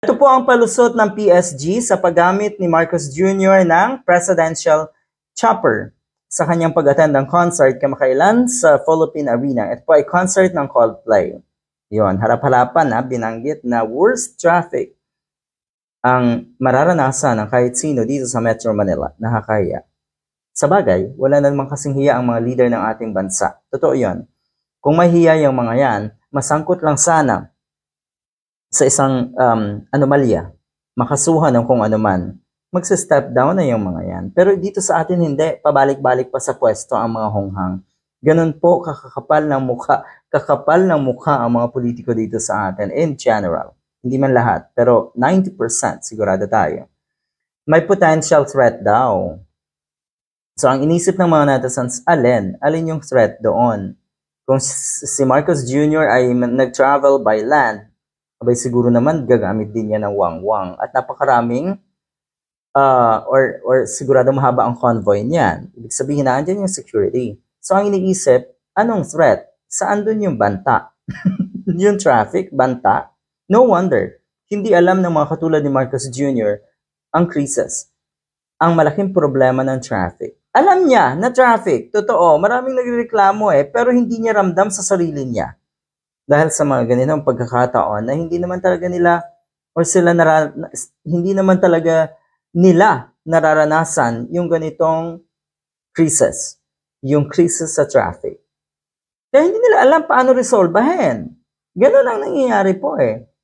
Ito po ang palusot ng PSG sa paggamit ni Marcos Jr. ng presidential chopper sa kanyang pag-attend ng concert kamakailan sa Philippine Arena. Ito po ay concert ng Coldplay. Yon, harap-harapan na binanggit na worst traffic ang mararanasan ng kahit sino dito sa Metro Manila. Nakakahiya. Sa bagay, wala na namang kasing hiya ang mga leader ng ating bansa. Totoo yon. Kung may hiya yung mga yan, masangkot lang sana sa isang anomalya, makasuhan ng kung ano man, magsa-step down na yung mga yan. Pero dito sa atin hindi, pabalik-balik pa sa pwesto ang mga honghang. Ganun po kakapal ng mukha ang mga politiko dito sa atin in general. Hindi man lahat, pero 90% sigurado tayo. May potential threat daw. So ang inisip ng mga netizens, alin yung threat doon? Kung si Marcos Jr. ay nag-travel by land, abay siguro naman gagamit din niya ng wangwang at napakaraming or sigurado mahaba ang convoy niyan. Ibig sabihin na andyan yung security. So ang iniisip, anong threat? Saan dun yung banta? Yung traffic, banta? No wonder, hindi alam ng mga katulad ni Marcos Jr. ang krisis. Ang malaking problema ng traffic. Alam niya na traffic, totoo, maraming nagreklamo pero hindi niya ramdam sa sarili niya. Dahil sa mga ganitong pagkakataon na hindi naman talaga nila hindi naman talaga nila nararanasan yung ganitong krisis, yung krisis sa traffic. Kaya hindi nila alam paano resolbahin. Gano'n lang nangyayari po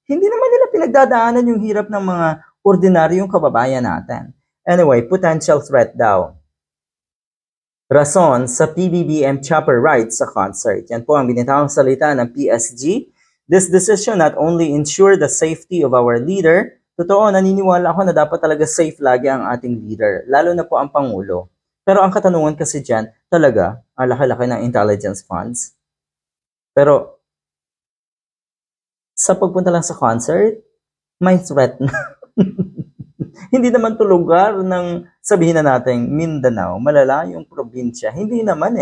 Hindi naman nila pinagdadaanan yung hirap ng mga ordinaryong kababayan natin. Anyway, potential threat daw. Rason sa PBBM chopper ride sa concert. Yan po ang binitawang salita ng PSG. This decision not only ensure the safety of our leader, totoo, naniniwala ako na dapat talaga safe lagi ang ating leader, lalo na po ang Pangulo. Pero ang katanungan kasi dyan, talaga, ang laki-laki ng intelligence funds. Pero, sa pagpunta lang sa concert, may threat na. Hindi naman to lugar ng sabihin na natin Mindanao, malalayong probinsya. Hindi naman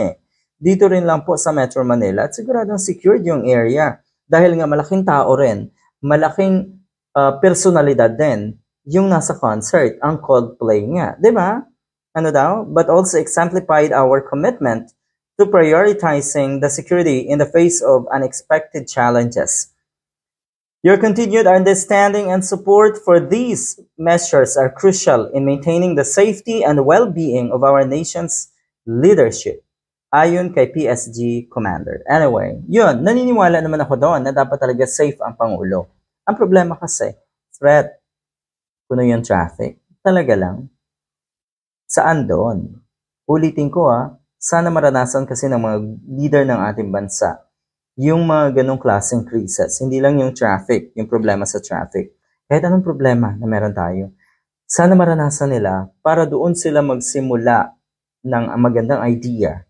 Dito rin lang po sa Metro Manila at siguradong secured yung area. Dahil nga malaking tao rin, malaking personalidad din yung nasa concert, ang Coldplay nga. Diba? Ano daw? But also exemplified our commitment to prioritizing the security in the face of unexpected challenges. Your continued understanding and support for these measures are crucial in maintaining the safety and well-being of our nation's leadership. Ayon kay PSG Commander. Anyway, yun, naniniwala naman ako doon na dapat talaga safe ang Pangulo. Ang problema kasi, threat, kuno yung traffic, talaga lang. Saan doon? Ulitin ko sana maranasan kasi ng mga leader ng ating bansa yung mga ganong klaseng krisis. Hindi lang yung traffic, yung problema sa traffic. Kahit anong problema na meron tayo, sana maranasan nila para doon sila magsimula ng magandang idea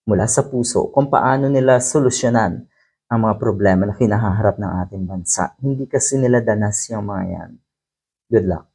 mula sa puso kung paano nila solusyonan ang mga problema na kinahaharap ng ating bansa. Hindi kasi nila danas yung mga yan. Good luck.